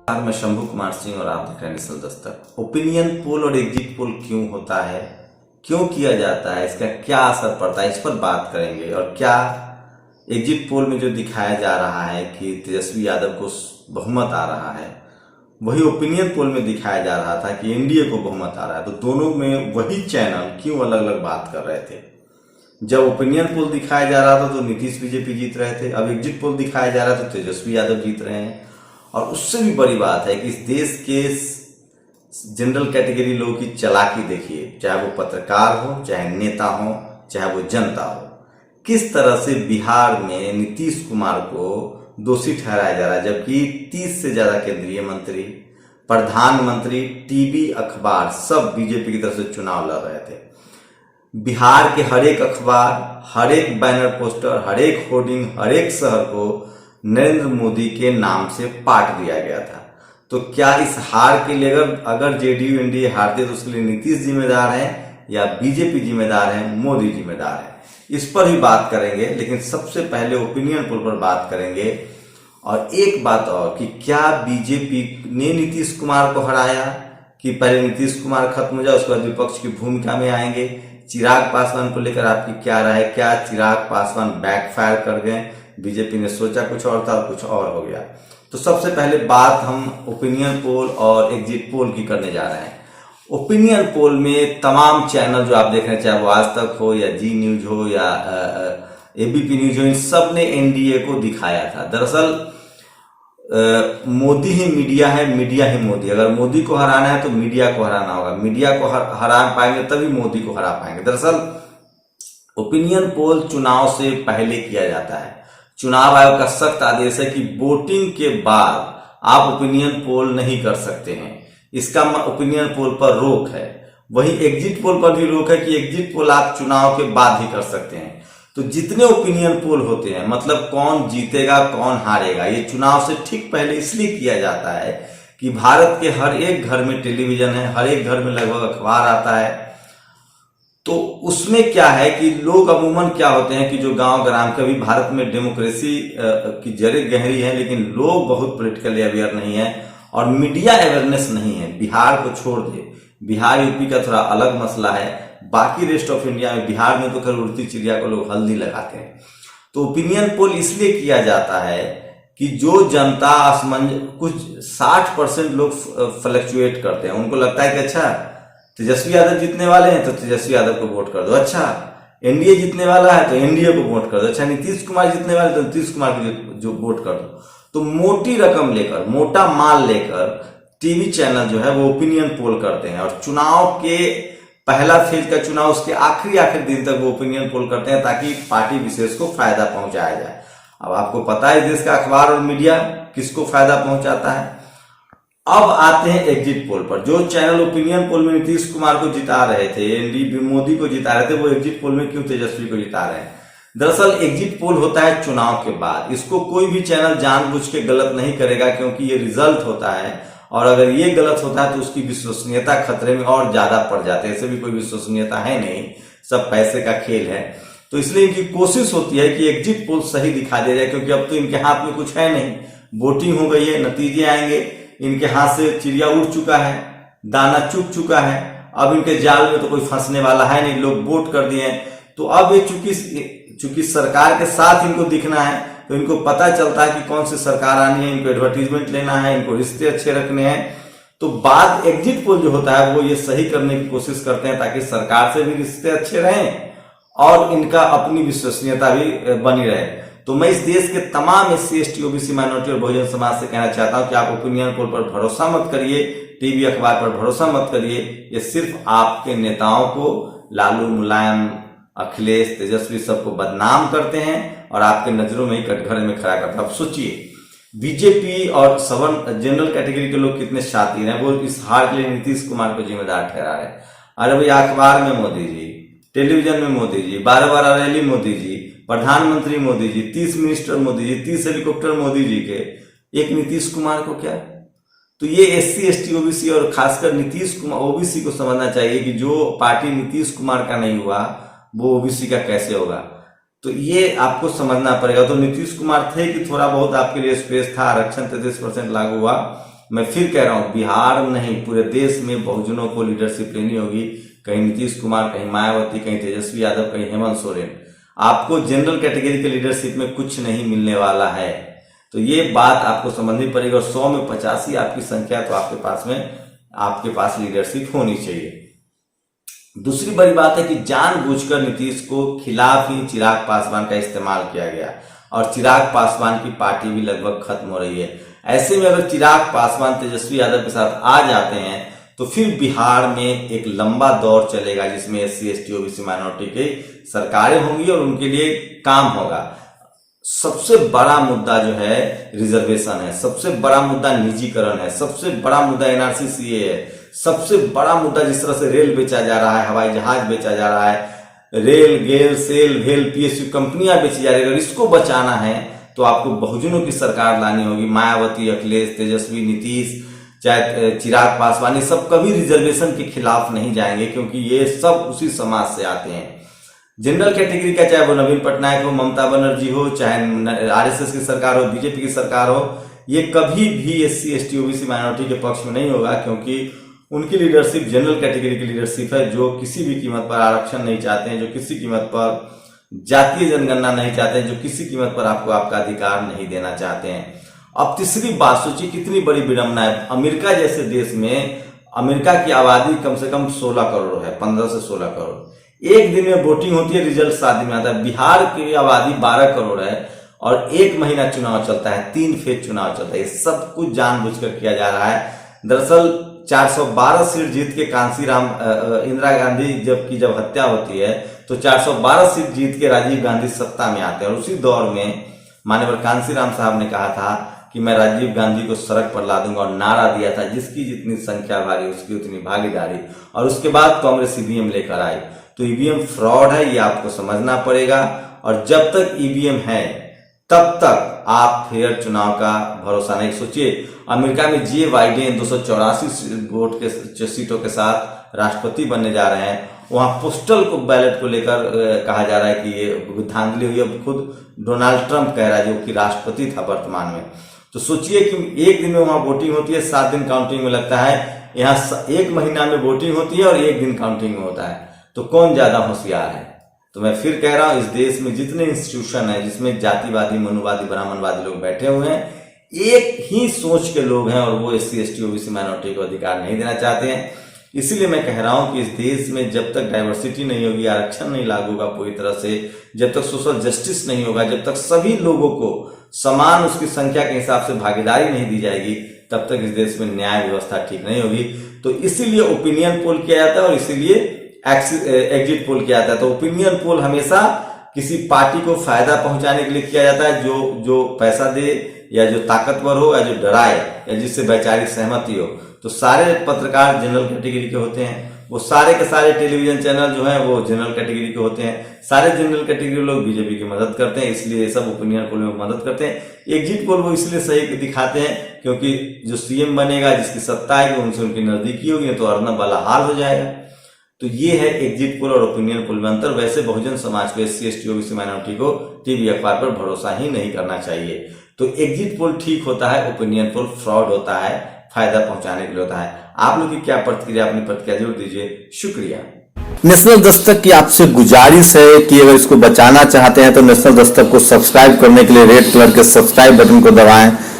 मैं शंभू कुमार सिंह और आप देख रहे हैं नेशनल दस्तक। ओपिनियन पोल और एग्जिट पोल क्यों होता है, क्यों किया जाता है, इसका क्या असर पड़ता है, इस पर बात करेंगे। और क्या एग्जिट पोल में जो दिखाया जा रहा है कि तेजस्वी यादव को बहुमत आ रहा है, वही ओपिनियन पोल में दिखाया जा रहा था कि एनडीए को बहुमत आ रहा है। तो दोनों में वही चैनल क्यों अलग अलग बात कर रहे थे। जब ओपिनियन पोल दिखाया जा रहा था तो नीतीश बीजेपी जीत रहे थे, अब एग्जिट पोल दिखाया जा रहा था तो तेजस्वी यादव जीत रहे हैं। और उससे भी बड़ी बात है कि इस देश के जनरल कैटेगरी लोगों की चालाकी देखिए, चाहे वो पत्रकार हो, चाहे नेता हो, चाहे वो जनता हो, किस तरह से बिहार में नीतीश कुमार को दोषी ठहराया जा रहा है, जबकि 30 से ज्यादा केंद्रीय मंत्री, प्रधानमंत्री, टीवी, अखबार सब बीजेपी की तरफ से चुनाव लड़ रहे थे। बिहार के हर एक अखबार, हर एक बैनर पोस्टर, हर एक होर्डिंग, हर एक शहर को नरेंद्र मोदी के नाम से पाट दिया गया था। तो क्या इस हार के लिए अगर जेडीयू एनडीए हारते तो उसके लिए नीतीश जिम्मेदार है या बीजेपी जिम्मेदार है, मोदी जिम्मेदार है, इस पर भी बात करेंगे। लेकिन सबसे पहले ओपिनियन पोल पर बात करेंगे। और एक बात और कि क्या बीजेपी ने नीतीश कुमार को हराया, कि पहले नीतीश कुमार खत्म हो जाए उसके बाद विपक्ष की भूमिका में आएंगे। चिराग पासवान को लेकर आपकी क्या राय है, क्या चिराग पासवान बैकफायर कर गए, बीजेपी ने सोचा कुछ और था और कुछ और हो गया। तो सबसे पहले बात हम ओपिनियन पोल और एग्जिट पोल की करने जा रहे हैं। ओपिनियन पोल में तमाम चैनल जो आप देख रहे हैं, चाहे वो आज तक हो या जी न्यूज हो या एबीपी न्यूज हो, इन सब ने एनडीए को दिखाया था। दरअसल मोदी ही मीडिया है, मीडिया ही मोदी। अगर मोदी को हराना है तो मीडिया को हराना होगा, मीडिया को हरा पाएंगे तभी मोदी को हरा पाएंगे। दरअसल ओपिनियन पोल चुनाव से पहले किया जाता है। चुनाव आयोग का सख्त आदेश है कि वोटिंग के बाद आप ओपिनियन पोल नहीं कर सकते हैं, इसका ओपिनियन पोल पर रोक है। वही एग्जिट पोल पर भी रोक है कि एग्जिट पोल आप चुनाव के बाद ही कर सकते हैं। तो जितने ओपिनियन पोल होते हैं, मतलब कौन जीतेगा कौन हारेगा, ये चुनाव से ठीक पहले इसलिए किया जाता है कि भारत के हर एक घर में टेलीविजन है, हर एक घर में लगभग अखबार आता है। तो उसमें क्या है कि लोग अमूमन क्या होते हैं कि जो गांव ग्राम के, भी भारत में डेमोक्रेसी की जड़ें गहरी है, लेकिन लोग बहुत पॉलिटिकली अवेयर नहीं है और मीडिया अवेयरनेस नहीं है। बिहार को छोड़ दे, बिहार यूपी का थोड़ा अलग मसला है, बाकी रेस्ट ऑफ इंडिया में, बिहार में तो खैर उड़ती चिड़िया को लोग हल्दी लगाते हैं। तो ओपिनियन पोल इसलिए किया जाता है कि जो जनता कुछ 60% लोग फ्लक्चुएट करते हैं, उनको लगता है कि अच्छा तेजस्वी यादव जीतने वाले हैं तो तेजस्वी यादव को वोट कर दो, अच्छा एनडीए जीतने वाला है तो एनडीए को वोट कर दो, अच्छा नीतीश कुमार जीतने वाले तो नीतीश कुमार को जो वोट कर दो। तो मोटी रकम लेकर, मोटा माल लेकर टीवी चैनल जो है वो ओपिनियन पोल करते हैं। और चुनाव के पहला फेज का चुनाव, उसके आखिरी दिन तक वो ओपिनियन पोल करते हैं ताकि पार्टी विशेष को फायदा पहुंचाया जाए। अब आपको पता है देश का अखबार और मीडिया किसको फायदा पहुंचाता है। अब आते हैं एग्जिट पोल पर। जो चैनल ओपिनियन पोल में नीतीश कुमार को जिता रहे थे, एनडीए मोदी को जिता रहे थे, वो एग्जिट पोल में क्यों तेजस्वी को जिता रहे हैं। दरअसल एग्जिट पोल होता है चुनाव के बाद। इसको कोई भी चैनल जानबूझ के गलत नहीं करेगा, क्योंकि ये रिजल्ट होता है और अगर ये गलत होता है तो उसकी विश्वसनीयता खतरे में और ज्यादा पड़ जाते हैं। ऐसे भी कोई विश्वसनीयता है नहीं, सब पैसे का खेल है। तो इसलिए इनकी कोशिश होती है कि एग्जिट पोल सही दिखा दे जाए, क्योंकि अब तो इनके हाथ में कुछ है नहीं, वोटिंग हो गई है, नतीजे आएंगे, इनके हाथ से चिड़िया उड़ चुका है, दाना चुग चुका है, अब इनके जाल में तो कोई फंसने वाला है नहीं, लोग वोट कर दिए। तो अब ये चूंकि सरकार के साथ इनको दिखना है, तो इनको पता चलता है कि कौन सी सरकार आनी है, इनको एडवर्टीजमेंट लेना है, इनको रिश्ते अच्छे रखने हैं। तो बाद एग्जिट पोल जो होता है वो ये सही करने की कोशिश करते हैं ताकि सरकार से भी रिश्ते अच्छे रहें और इनका अपनी विश्वसनीयता भी बनी रहे। तो मैं इस देश के तमाम SC ST OBC माइनॉरिटी और बहुजन समाज से कहना चाहता हूं कि आप ओपिनियन पोल पर भरोसा मत करिए, टीवी अखबार पर भरोसा मत करिए। ये सिर्फ आपके नेताओं को, लालू, मुलायम, अखिलेश, तेजस्वी, सबको बदनाम करते हैं और आपके नजरों में ही कटघरे में खड़ा करते हैं। अब सोचिए बीजेपी और सवर्ण जनरल कैटेगरी के लोग कितने शातिर हैं, वो इस हार के लिए नीतीश कुमार को जिम्मेदार ठहरा रहे हैं। अरे भाई अखबार में मोदी जी, टेलीविजन में मोदी जी, 12 रैली मोदी जी, प्रधानमंत्री मोदी जी, 30 मिनिस्टर मोदी जी, 30 हेलीकॉप्टर मोदी जी के, एक नीतीश कुमार को क्या। तो ये SC ST OBC और खासकर नीतीश कुमार OBC को समझना चाहिए कि जो पार्टी नीतीश कुमार का नहीं हुआ वो OBC का कैसे होगा। तो ये आपको समझना पड़ेगा। तो नीतीश कुमार थे कि थोड़ा बहुत आपके लिए स्पेस था, आरक्षण 33% लागू हुआ, मैं फिर कह रहा हूं, बिहार नहीं पूरे देश में बहुजनों को लीडरशिप लेनी होगी। कहीं नीतीश कुमार, कहीं मायावती, कहीं तेजस्वी यादव, कहीं हेमंत सोरेन। आपको जनरल कैटेगरी के लीडरशिप में कुछ नहीं मिलने वाला है। तो ये बात आपको समझनी पड़ेगी। और 100 में 85 आपकी संख्या, तो आपके पास लीडरशिप होनी चाहिए। दूसरी बड़ी बात है कि जानबूझकर नीतीश को खिलाफ ही चिराग पासवान का इस्तेमाल किया गया और चिराग पासवान की पार्टी भी लगभग खत्म हो रही है। ऐसे में अगर चिराग पासवान तेजस्वी यादव के साथ आ जाते हैं तो फिर बिहार में एक लंबा दौर चलेगा जिसमें SC ST OBC माइनॉरिटी की सरकारें होंगी और उनके लिए काम होगा। सबसे बड़ा मुद्दा जो है रिजर्वेशन है, सबसे बड़ा मुद्दा निजीकरण है, सबसे बड़ा मुद्दा NRC CA है, सबसे बड़ा मुद्दा जिस तरह से रेल बेचा जा रहा है, हवाई जहाज बेचा जा रहा है, रेल, गेल, सेल, भेल, PSU कंपनियां बेची जा रही है। अगर इसको बचाना है तो आपको बहुजनों की सरकार लानी होगी। मायावती, अखिलेश, तेजस्वी, नीतीश, चाहे चिराग पासवान, ये सब कभी रिजर्वेशन के खिलाफ नहीं जाएंगे क्योंकि ये सब उसी समाज से आते हैं। जनरल कैटेगरी का, चाहे वो नवीन पटनायक हो, ममता बनर्जी हो, चाहे RSS की सरकार हो, BJP की सरकार हो, ये कभी भी SC ST OBC माइनॉरिटी के पक्ष में नहीं होगा क्योंकि उनकी लीडरशिप जनरल कैटेगरी की लीडरशिप है, जो किसी भी कीमत पर आरक्षण नहीं चाहते हैं, जो किसी कीमत पर जातीय जनगणना नहीं चाहते हैं, जो किसी कीमत पर आपको आपका अधिकार नहीं देना चाहते हैं। अब तीसरी बात सोचिए, कितनी बड़ी विडंबना है। अमेरिका जैसे देश में, अमेरिका की आबादी कम से कम 16 करोड़ है, 15 से 16 करोड़। एक दिन में वोटिंग होती है, रिजल्ट 7 दिन में आता है। बिहार की आबादी 12 करोड़ है और 1 महीना चुनाव चलता है, 3 फेज चुनाव चलता है। ये सब कुछ जानबूझकर किया जा रहा है। दरअसल 412 सीट जीत के इंदिरा गांधी जब हत्या होती है तो 412 सीट जीत के राजीव गांधी सत्ता में आते हैं। और उसी दौर में माननीय कांशीराम साहब ने कहा था कि मैं राजीव गांधी को सड़क पर ला दूंगा और नारा दिया था, जिसकी जितनी संख्या भारी उसकी उतनी भागीदारी। और उसके बाद कांग्रेस EVM लेकर आई। तो EVM फ्रॉड है, ये आपको समझना पड़ेगा। और जब तक EVM है तब तक आप फेयर चुनाव का भरोसा नहीं। सोचिए, अमेरिका में जे बाइडेन 284 वोट के सीटों के साथ राष्ट्रपति बनने जा रहे हैं। वहां पोस्टल को बैलेट को लेकर कहा जा रहा है कि ये धांधली हुई है। खुद डोनाल्ड ट्रंप कह रहा है, जो कि राष्ट्रपति था वर्तमान में। तो सोचिए कि एक दिन में वहां वोटिंग होती है, 7 दिन काउंटिंग में लगता है। यहाँ 1 महीना में वोटिंग होती है और 1 दिन काउंटिंग में होता है। तो कौन ज्यादा होशियार है? तो मैं फिर कह रहा हूं, इस देश में जितने इंस्टीट्यूशन है जिसमें जातिवादी, मनुवादी, ब्राह्मणवादी लोग बैठे हुए हैं, एक ही सोच के लोग हैं और वो SC ST OBC माइनॉरिटी को अधिकार नहीं देना चाहते हैं। इसीलिए मैं कह रहा हूं कि इस देश में जब तक डाइवर्सिटी नहीं होगी, आरक्षण नहीं लागू होगा पूरी तरह से, जब तक सोशल जस्टिस नहीं होगा, जब तक सभी लोगों को समान उसकी संख्या के हिसाब से भागीदारी नहीं दी जाएगी, तब तक इस देश में न्याय व्यवस्था ठीक नहीं होगी। तो इसीलिए ओपिनियन पोल किया जाता है और इसीलिए एग्जिट पोल किया जाता है। तो ओपिनियन पोल हमेशा किसी पार्टी को फायदा पहुंचाने के लिए किया जाता है, जो पैसा दे या जो ताकतवर हो या जो डराए या जिससे वैचारिक सहमति हो। तो सारे पत्रकार जनरल कैटेगरी के होते हैं, वो सारे के सारे टेलीविजन चैनल जो है वो जनरल कैटेगरी के होते हैं, सारे जनरल कैटेगरी लोग बीजेपी की मदद करते हैं, इसलिए ये सब ओपिनियन पोल में मदद करते हैं। एग्जिट पोल वो इसलिए सही दिखाते हैं क्योंकि जो सीएम बनेगा, जिसकी सत्ता है, उनसे उनकी नजदीकी होगी, तो अर्नब वाला हाल हो जाएगा। तो ये है एग्जिट पोल और ओपिनियन पोल में अंतर। वैसे बहुजन समाज को, SC ST OBC माइनॉरिटी को टीवी अखबार पर भरोसा ही नहीं करना चाहिए। तो एग्जिट पोल ठीक होता है, ओपिनियन पोल फ्रॉड होता है, फायदा पहुंचाने के लिए होता है। आप लोग की क्या प्रतिक्रिया, अपनी प्रतिक्रिया जरूर दीजिए। शुक्रिया। नेशनल दस्तक की आपसे गुजारिश है कि अगर इसको बचाना चाहते हैं तो नेशनल दस्तक को सब्सक्राइब करने के लिए रेड कलर के सब्सक्राइब बटन को दबाएं